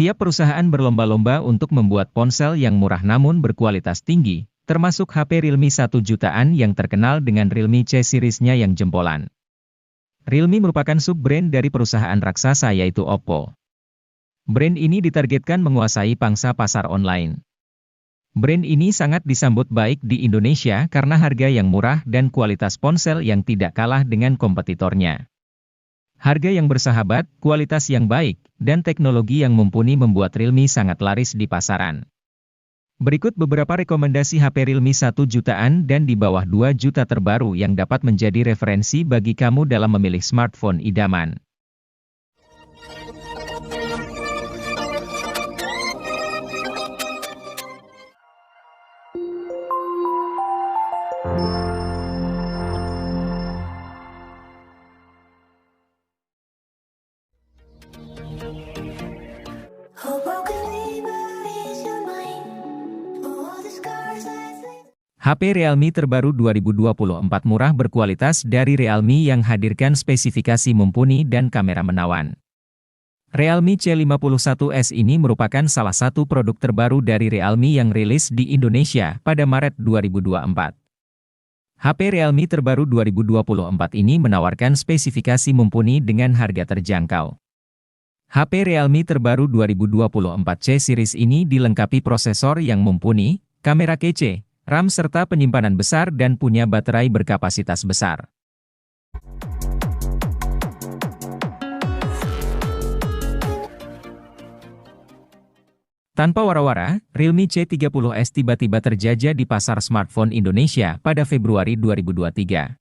Tiap perusahaan berlomba-lomba untuk membuat ponsel yang murah namun berkualitas tinggi, termasuk HP Realme 1 jutaan yang terkenal dengan Realme C series-nya yang jempolan. Realme merupakan sub-brand dari perusahaan raksasa yaitu Oppo. Brand ini ditargetkan menguasai pangsa pasar online. Brand ini sangat disambut baik di Indonesia karena harga yang murah dan kualitas ponsel yang tidak kalah dengan kompetitornya. Harga yang bersahabat, kualitas yang baik, dan teknologi yang mumpuni membuat Realme sangat laris di pasaran. Berikut beberapa rekomendasi HP Realme 1 jutaan dan di bawah 2 juta terbaru yang dapat menjadi referensi bagi kamu dalam memilih smartphone idaman. HP Realme terbaru 2024 murah berkualitas dari Realme yang hadirkan spesifikasi mumpuni dan kamera menawan. Realme C51s ini merupakan salah satu produk terbaru dari Realme yang rilis di Indonesia pada Maret 2024. HP Realme terbaru 2024 ini menawarkan spesifikasi mumpuni dengan harga terjangkau. HP Realme terbaru 2024 C series ini dilengkapi prosesor yang mumpuni, kamera kece, RAM serta penyimpanan besar dan punya baterai berkapasitas besar. Tanpa wara-wara, Realme C30s tiba-tiba terjajah di pasar smartphone Indonesia pada Februari 2023.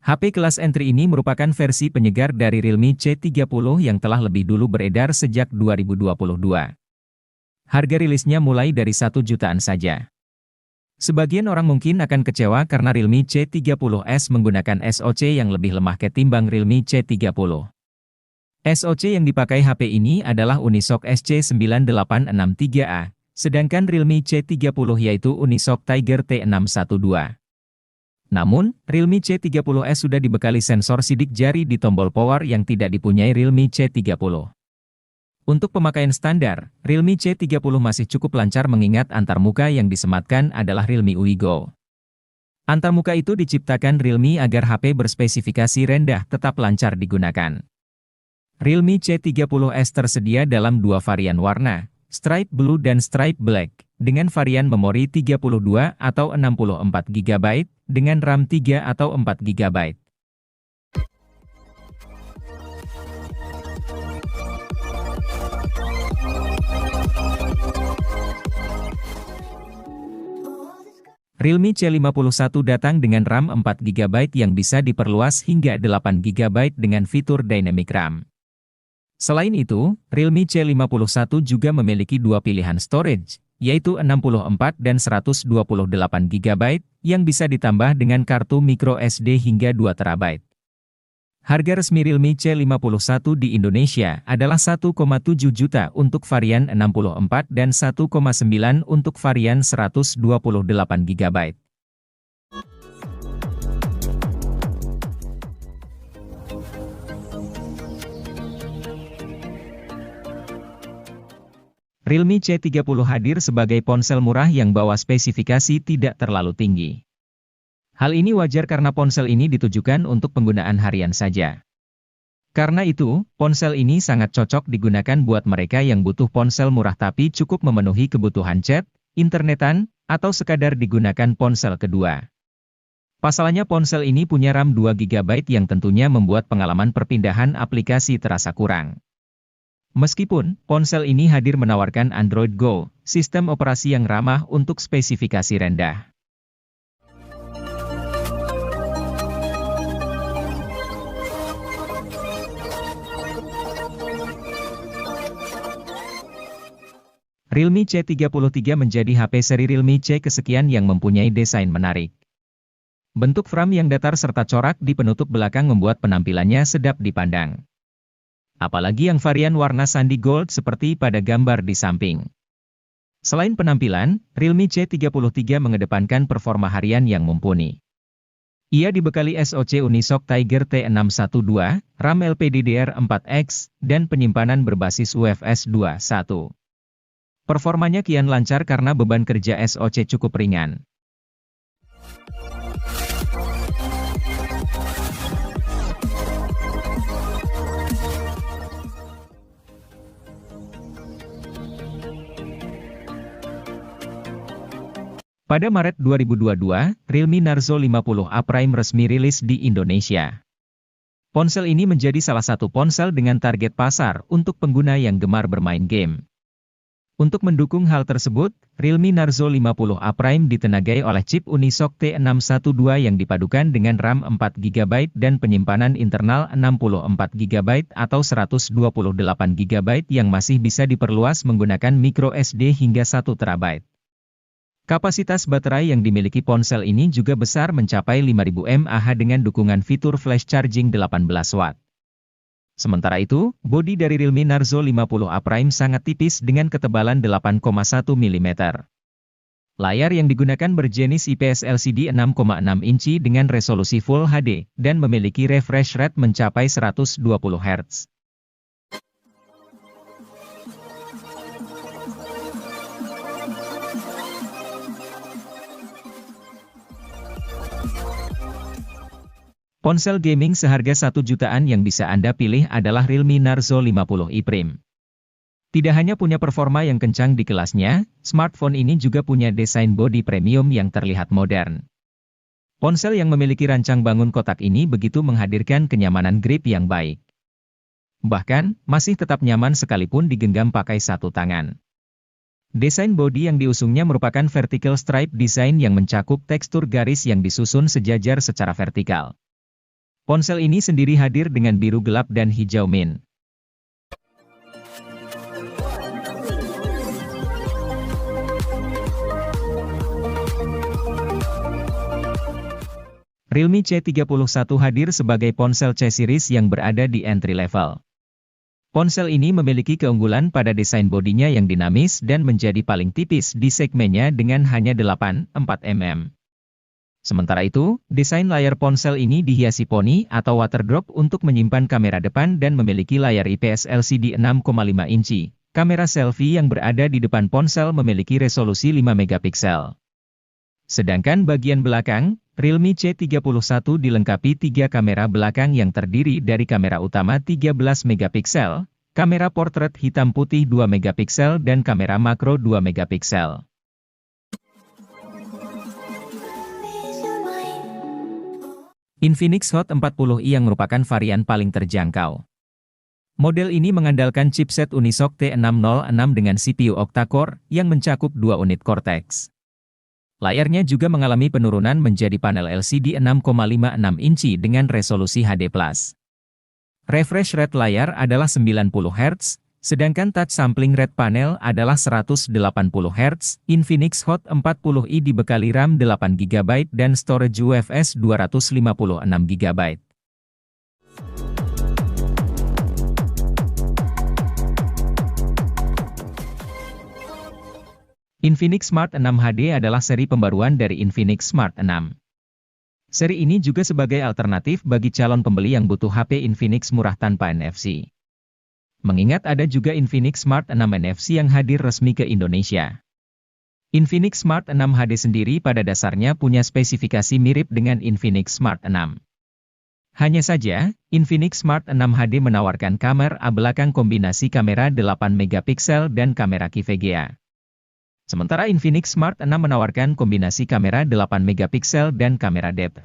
HP kelas entry ini merupakan versi penyegar dari Realme C30 yang telah lebih dulu beredar sejak 2022. Harga rilisnya mulai dari 1 jutaan saja. Sebagian orang mungkin akan kecewa karena Realme C30s menggunakan SoC yang lebih lemah ketimbang Realme C30. SoC yang dipakai HP ini adalah Unisoc SC9863A, sedangkan Realme C30 yaitu Unisoc Tiger T612. Namun, Realme C30s sudah dibekali sensor sidik jari di tombol power yang tidak dipunyai Realme C30. Untuk pemakaian standar, Realme C30 masih cukup lancar mengingat antarmuka yang disematkan adalah Realme UI Go. Antarmuka itu diciptakan Realme agar HP berspesifikasi rendah tetap lancar digunakan. Realme C30s tersedia dalam dua varian warna, Stripe Blue dan Stripe Black, dengan varian memori 32 atau 64 GB, dengan RAM 3 atau 4 GB. Realme C51 datang dengan RAM 4 GB yang bisa diperluas hingga 8 GB dengan fitur Dynamic RAM. Selain itu, Realme C51 juga memiliki dua pilihan storage, yaitu 64 dan 128 GB, yang bisa ditambah dengan kartu microSD hingga 2 TB. Harga resmi Realme C51 di Indonesia adalah 1,7 juta untuk varian 64 dan 1,9 untuk varian 128 GB. Realme C30 hadir sebagai ponsel murah yang bawa spesifikasi tidak terlalu tinggi. Hal ini wajar karena ponsel ini ditujukan untuk penggunaan harian saja. Karena itu, ponsel ini sangat cocok digunakan buat mereka yang butuh ponsel murah tapi cukup memenuhi kebutuhan chat, internetan, atau sekadar digunakan ponsel kedua. Pasalnya ponsel ini punya RAM 2 GB yang tentunya membuat pengalaman perpindahan aplikasi terasa kurang. Meskipun, ponsel ini hadir menawarkan Android Go, sistem operasi yang ramah untuk spesifikasi rendah. Realme C33 menjadi HP seri Realme C kesekian yang mempunyai desain menarik. Bentuk frame yang datar serta corak di penutup belakang membuat penampilannya sedap dipandang. Apalagi yang varian warna Sandy Gold seperti pada gambar di samping. Selain penampilan, Realme C33 mengedepankan performa harian yang mumpuni. Ia dibekali SoC Unisoc Tiger T612, RAM LPDDR4X, dan penyimpanan berbasis UFS 2.1. Performanya kian lancar karena beban kerja SoC cukup ringan. Pada Maret 2022, Realme Narzo 50A Prime resmi rilis di Indonesia. Ponsel ini menjadi salah satu ponsel dengan target pasar untuk pengguna yang gemar bermain game. Untuk mendukung hal tersebut, Realme Narzo 50A Prime ditenagai oleh chip Unisoc T612 yang dipadukan dengan RAM 4GB dan penyimpanan internal 64GB atau 128GB yang masih bisa diperluas menggunakan microSD hingga 1TB. Kapasitas baterai yang dimiliki ponsel ini juga besar mencapai 5000 mAh dengan dukungan fitur flash charging 18 Watt. Sementara itu, bodi dari Realme Narzo 50A Prime sangat tipis dengan ketebalan 8,1 mm. Layar yang digunakan berjenis IPS LCD 6,6 inci dengan resolusi Full HD, dan memiliki refresh rate mencapai 120 Hz. Ponsel gaming seharga 1 jutaan yang bisa Anda pilih adalah Realme Narzo 50i Prime. Tidak hanya punya performa yang kencang di kelasnya, smartphone ini juga punya desain bodi premium yang terlihat modern. Ponsel yang memiliki rancang bangun kotak ini begitu menghadirkan kenyamanan grip yang baik. Bahkan, masih tetap nyaman sekalipun digenggam pakai satu tangan. Desain bodi yang diusungnya merupakan vertical stripe design yang mencakup tekstur garis yang disusun sejajar secara vertikal. Ponsel ini sendiri hadir dengan biru gelap dan hijau mint. Realme C31 hadir sebagai ponsel C-series yang berada di entry level. Ponsel ini memiliki keunggulan pada desain bodinya yang dinamis dan menjadi paling tipis di segmennya dengan hanya 8,4 mm. Sementara itu, desain layar ponsel ini dihiasi poni atau waterdrop untuk menyimpan kamera depan dan memiliki layar IPS LCD 6,5 inci. Kamera selfie yang berada di depan ponsel memiliki resolusi 5 megapiksel. Sedangkan bagian belakang, Realme C31 dilengkapi 3 kamera belakang yang terdiri dari kamera utama 13 megapiksel, kamera portrait hitam putih 2 megapiksel dan kamera makro 2 megapiksel. Infinix Hot 40i yang merupakan varian paling terjangkau. Model ini mengandalkan chipset Unisoc T606 dengan CPU octa-core yang mencakup 2 unit Cortex. Layarnya juga mengalami penurunan menjadi panel LCD 6,56 inci dengan resolusi HD+. Refresh rate layar adalah 90 Hz, sedangkan touch sampling rate panel adalah 180 Hz. Infinix Hot 40i dibekali RAM 8GB dan storage UFS 256GB. Infinix Smart 6 HD adalah seri pembaruan dari Infinix Smart 6. Seri ini juga sebagai alternatif bagi calon pembeli yang butuh HP Infinix murah tanpa NFC. Mengingat ada juga Infinix Smart 6 NFC yang hadir resmi ke Indonesia. Infinix Smart 6 HD sendiri pada dasarnya punya spesifikasi mirip dengan Infinix Smart 6. Hanya saja, Infinix Smart 6 HD menawarkan kamera belakang kombinasi kamera 8 megapiksel dan kamera QVGA. Sementara Infinix Smart 6 menawarkan kombinasi kamera 8 megapiksel dan kamera depth.